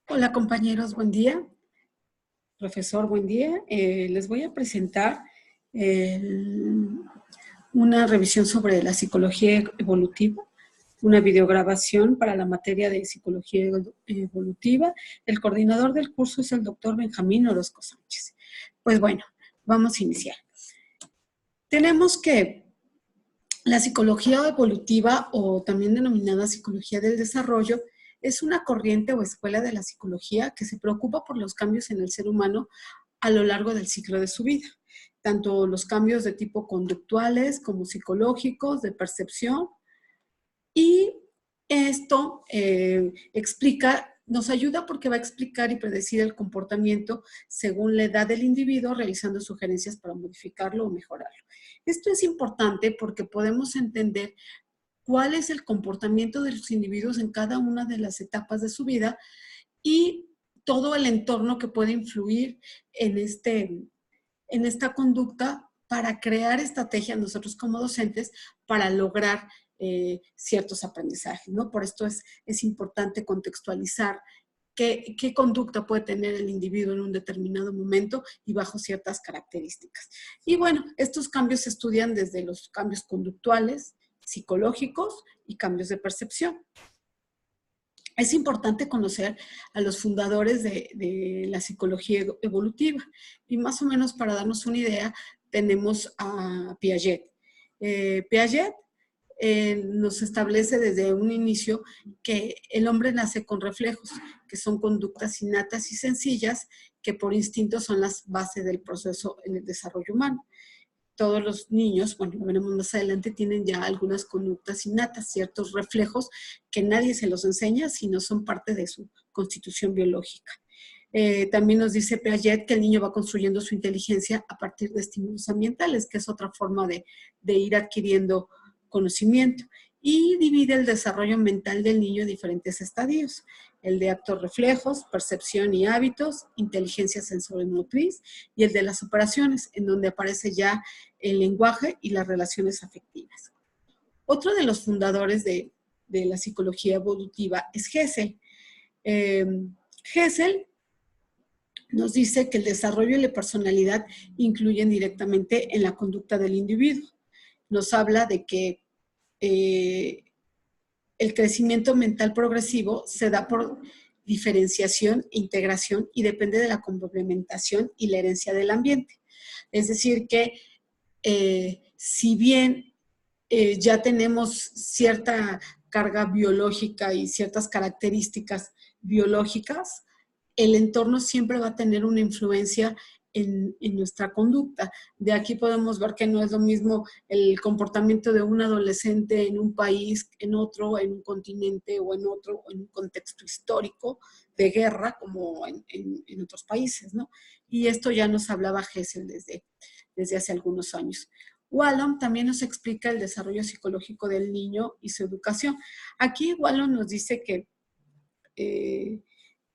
Hola compañeros, buen día. Profesor, buen día. Les voy a presentar el- una revisión sobre la psicología evolutiva, una videograbación para la materia de psicología evolutiva. El coordinador del curso es el doctor Benjamín Orozco Sánchez. Pues bueno, vamos a iniciar. Tenemos que la psicología evolutiva, o también denominada psicología del desarrollo, es una corriente o escuela de la psicología que se preocupa por los cambios en el ser humano a lo largo del ciclo de su vida, tanto los cambios de tipo conductuales como psicológicos, de percepción, y esto nos ayuda porque va a explicar y predecir el comportamiento según la edad del individuo, realizando sugerencias para modificarlo o mejorarlo. Esto es importante porque podemos entender cuál es el comportamiento de los individuos en cada una de las etapas de su vida y todo el entorno que puede influir en esta conducta para crear estrategias nosotros como docentes para lograr ciertos aprendizajes, ¿no? Por esto es importante contextualizar qué conducta puede tener el individuo en un determinado momento y bajo ciertas características. Y bueno, estos cambios se estudian desde los cambios conductuales, psicológicos y cambios de percepción. Es importante conocer a los fundadores de la psicología evolutiva y más o menos para darnos una idea tenemos a Piaget. Piaget nos establece desde un inicio que el hombre nace con reflejos, que son conductas innatas y sencillas que por instinto son las bases del proceso en el desarrollo humano. Todos los niños, bueno, lo veremos más adelante, tienen ya algunas conductas innatas, ciertos reflejos que nadie se los enseña, sino son parte de su constitución biológica. También nos dice Piaget que el niño va construyendo su inteligencia a partir de estímulos ambientales, que es otra forma de ir adquiriendo conocimiento. Y divide el desarrollo mental del niño en diferentes estadios: el de actos reflejos, percepción y hábitos, inteligencia sensorimotriz, y el de las operaciones, en donde aparece ya el lenguaje y las relaciones afectivas. Otro de los fundadores de la psicología evolutiva es Hessel. Hessel nos dice que el desarrollo y la personalidad influyen directamente en la conducta del individuo. Nos habla de que el crecimiento mental progresivo se da por diferenciación e integración y depende de la complementación y la herencia del ambiente. Es decir, que si bien ya tenemos cierta carga biológica y ciertas características biológicas, el entorno siempre va a tener una influencia en nuestra conducta. De aquí podemos ver que no es lo mismo el comportamiento de un adolescente en un país, en otro, en un continente o en otro, en un contexto histórico de guerra como en otros países, ¿no? Y esto ya nos hablaba Hessel desde hace algunos años. Wallon también nos explica el desarrollo psicológico del niño y su educación. Aquí Wallon nos dice que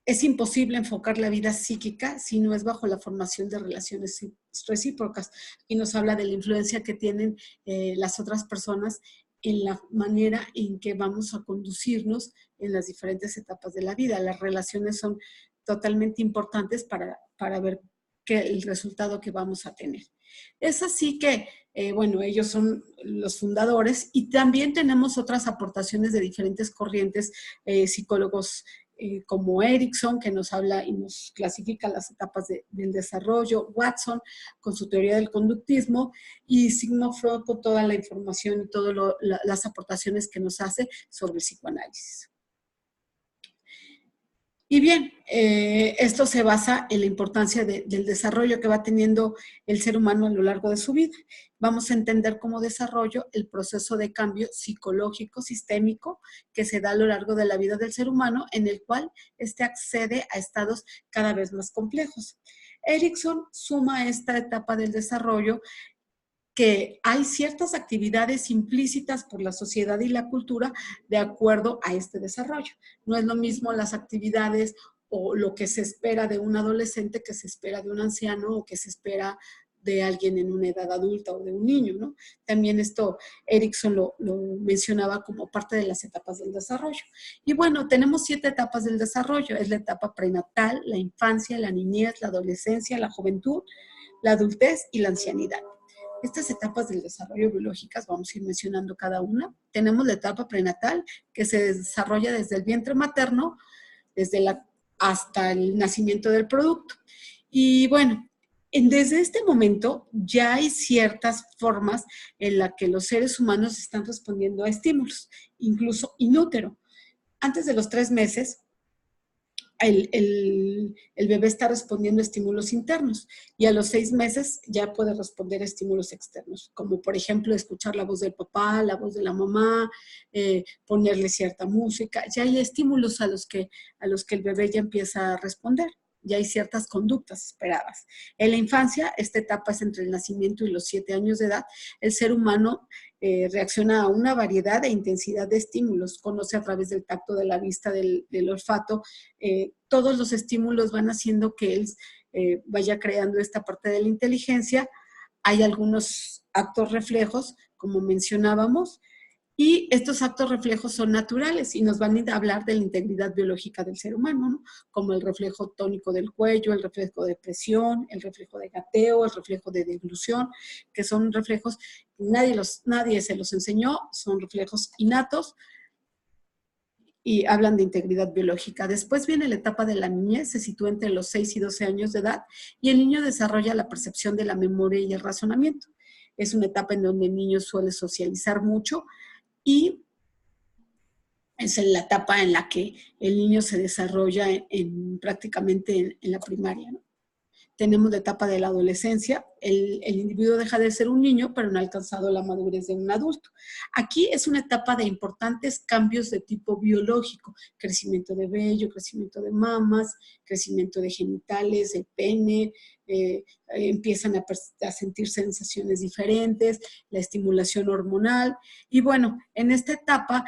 es imposible enfocar la vida psíquica si no es bajo la formación de relaciones recíprocas. Y nos habla de la influencia que tienen las otras personas en la manera en que vamos a conducirnos en las diferentes etapas de la vida. Las relaciones son totalmente importantes para ver el resultado que vamos a tener. Es así que, bueno, ellos son los fundadores y también tenemos otras aportaciones de diferentes corrientes, psicólogos como Erickson, que nos habla y nos clasifica las etapas del desarrollo, Watson con su teoría del conductismo y Sigmund Freud con toda la información y todas las aportaciones que nos hace sobre el psicoanálisis. Y bien, esto se basa en la importancia del desarrollo que va teniendo el ser humano a lo largo de su vida. Vamos a entender como desarrollo el proceso de cambio psicológico, sistémico, que se da a lo largo de la vida del ser humano, en el cual éste accede a estados cada vez más complejos. Erickson suma a esta etapa del desarrollo que hay ciertas actividades implícitas por la sociedad y la cultura de acuerdo a este desarrollo. No es lo mismo las actividades o lo que se espera de un adolescente que se espera de un anciano o que se espera de alguien en una edad adulta o de un niño, ¿no? También esto Erickson lo mencionaba como parte de las etapas del desarrollo. Y bueno, tenemos 7 etapas del desarrollo. Es la etapa prenatal, la infancia, la niñez, la adolescencia, la juventud, la adultez y la ancianidad. Estas etapas del desarrollo biológicas, vamos a ir mencionando cada una. Tenemos la etapa prenatal, que se desarrolla desde el vientre materno, hasta el nacimiento del producto. Y bueno, desde este momento ya hay ciertas formas en las que los seres humanos están respondiendo a estímulos, incluso in útero. Antes de los 3 meses, el bebé está respondiendo a estímulos internos y a los 6 meses ya puede responder a estímulos externos, como por ejemplo escuchar la voz del papá, la voz de la mamá, ponerle cierta música. Ya hay estímulos a los que el bebé ya empieza a responder. Ya hay ciertas conductas esperadas. En la infancia, esta etapa es entre el nacimiento y los 7 años de edad. El ser humano reacciona a una variedad e intensidad de estímulos, conoce a través del tacto, de la vista, del olfato. Todos los estímulos van haciendo que él vaya creando esta parte de la inteligencia. Hay algunos actos reflejos, como mencionábamos, y estos actos reflejos son naturales y nos van a hablar de la integridad biológica del ser humano, ¿no? Como el reflejo tónico del cuello, el reflejo de presión, el reflejo de gateo, el reflejo de deglución, que son reflejos, nadie se los enseñó, son reflejos innatos y hablan de integridad biológica. Después viene la etapa de la niñez, se sitúa entre los 6 y 12 años de edad y el niño desarrolla la percepción de la memoria y el razonamiento. Es una etapa en donde el niño suele socializar mucho y es la etapa en la que el niño se desarrolla prácticamente en la primaria, ¿no? Tenemos la etapa de la adolescencia, el individuo deja de ser un niño, pero no ha alcanzado la madurez de un adulto. Aquí es una etapa de importantes cambios de tipo biológico, crecimiento de vello, crecimiento de mamas, crecimiento de genitales, de pene, empiezan a sentir sensaciones diferentes, la estimulación hormonal, y bueno, en esta etapa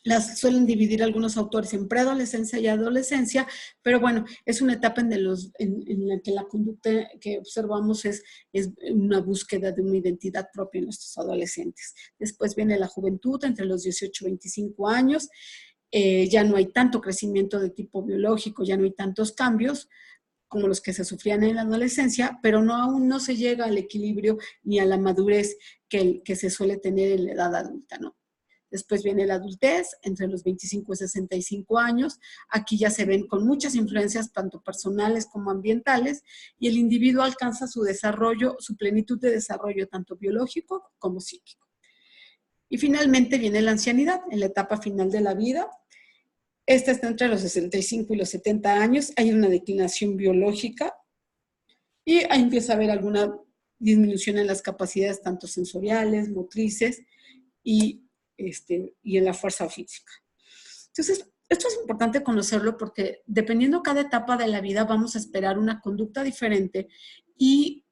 las suelen dividir algunos autores en preadolescencia y adolescencia, pero bueno, es una etapa en la que la conducta que observamos es una búsqueda de una identidad propia en nuestros adolescentes. Después viene la juventud, entre los 18 y 25 años, ya no hay tanto crecimiento de tipo biológico, ya no hay tantos cambios como los que se sufrían en la adolescencia, pero aún no se llega al equilibrio ni a la madurez que se suele tener en la edad adulta, ¿no? Después viene la adultez, entre los 25 y 65 años. Aquí ya se ven con muchas influencias, tanto personales como ambientales, y el individuo alcanza su desarrollo, su plenitud de desarrollo, tanto biológico como psíquico. Y finalmente viene la ancianidad, en la etapa final de la vida. Esta está entre los 65 y los 70 años. Hay una declinación biológica y ahí empieza a haber alguna disminución en las capacidades tanto sensoriales, motrices y en la fuerza física. Entonces, esto es importante conocerlo porque dependiendo cada etapa de la vida vamos a esperar una conducta diferente y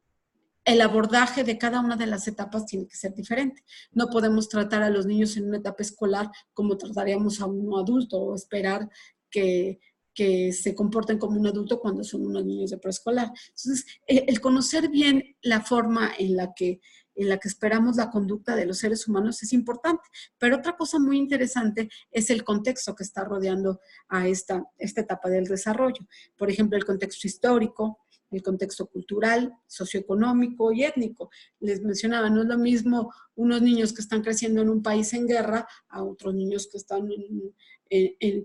el abordaje de cada una de las etapas tiene que ser diferente. No podemos tratar a los niños en una etapa escolar como trataríamos a un adulto o esperar que se comporten como un adulto cuando son unos niños de preescolar. Entonces, el conocer bien la forma en la que esperamos la conducta de los seres humanos es importante. Pero otra cosa muy interesante es el contexto que está rodeando a esta etapa del desarrollo. Por ejemplo, el contexto histórico, el contexto cultural, socioeconómico y étnico. Les mencionaba, no es lo mismo unos niños que están creciendo en un país en guerra a otros niños que están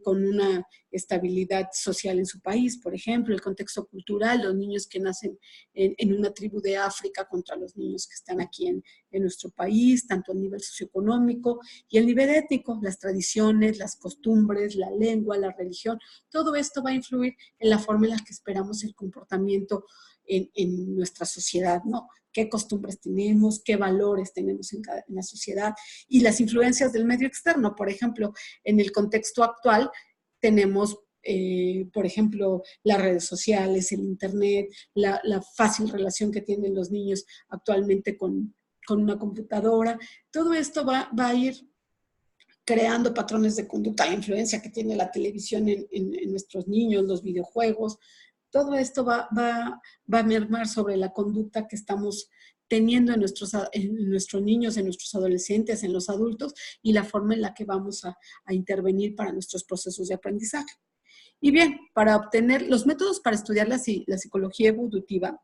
con una estabilidad social en su país. Por ejemplo, el contexto cultural, los niños que nacen en una tribu de África contra los niños que están aquí en nuestro país, tanto a nivel socioeconómico y el nivel étnico, las tradiciones, las costumbres, la lengua, la religión, todo esto va a influir en la forma en la que esperamos el comportamiento en nuestra sociedad, ¿no? Qué costumbres tenemos, qué valores tenemos en la sociedad y las influencias del medio externo. Por ejemplo, en el contexto actual tenemos, por ejemplo, las redes sociales, el internet, la fácil relación que tienen los niños actualmente con una computadora. Todo esto va a ir creando patrones de conducta, la influencia que tiene la televisión en nuestros niños, los videojuegos, todo esto va a mermar sobre la conducta que estamos teniendo en nuestros niños, en nuestros adolescentes, en los adultos, y la forma en la que vamos a intervenir para nuestros procesos de aprendizaje. Y bien, para obtener los métodos para estudiar la psicología evolutiva,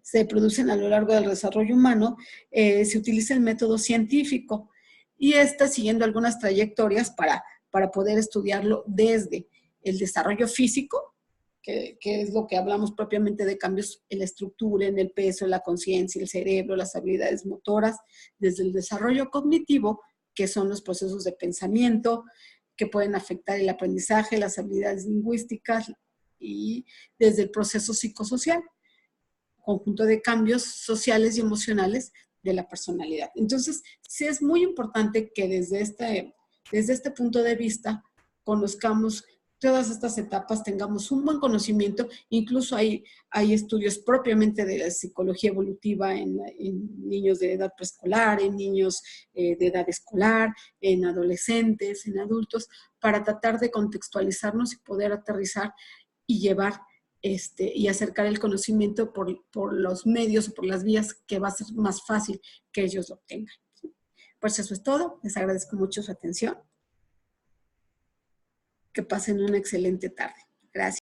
se producen a lo largo del desarrollo humano, se utiliza el método científico y está siguiendo algunas trayectorias para poder estudiarlo desde el desarrollo físico, que es lo que hablamos propiamente de cambios en la estructura, en el peso, en la conciencia, el cerebro, las habilidades motoras, desde el desarrollo cognitivo, que son los procesos de pensamiento, que pueden afectar el aprendizaje, las habilidades lingüísticas, y desde el proceso psicosocial, conjunto de cambios sociales y emocionales de la personalidad. Entonces, sí es muy importante que desde este punto de vista conozcamos todas estas etapas, tengamos un buen conocimiento. Incluso hay estudios propiamente de la psicología evolutiva en niños de edad preescolar, en niños de edad escolar, en adolescentes, en adultos, para tratar de contextualizarnos y poder aterrizar y llevar y acercar el conocimiento por los medios o por las vías que va a ser más fácil que ellos lo obtengan. Pues eso es todo. Les agradezco mucho su atención. Que pasen una excelente tarde. Gracias.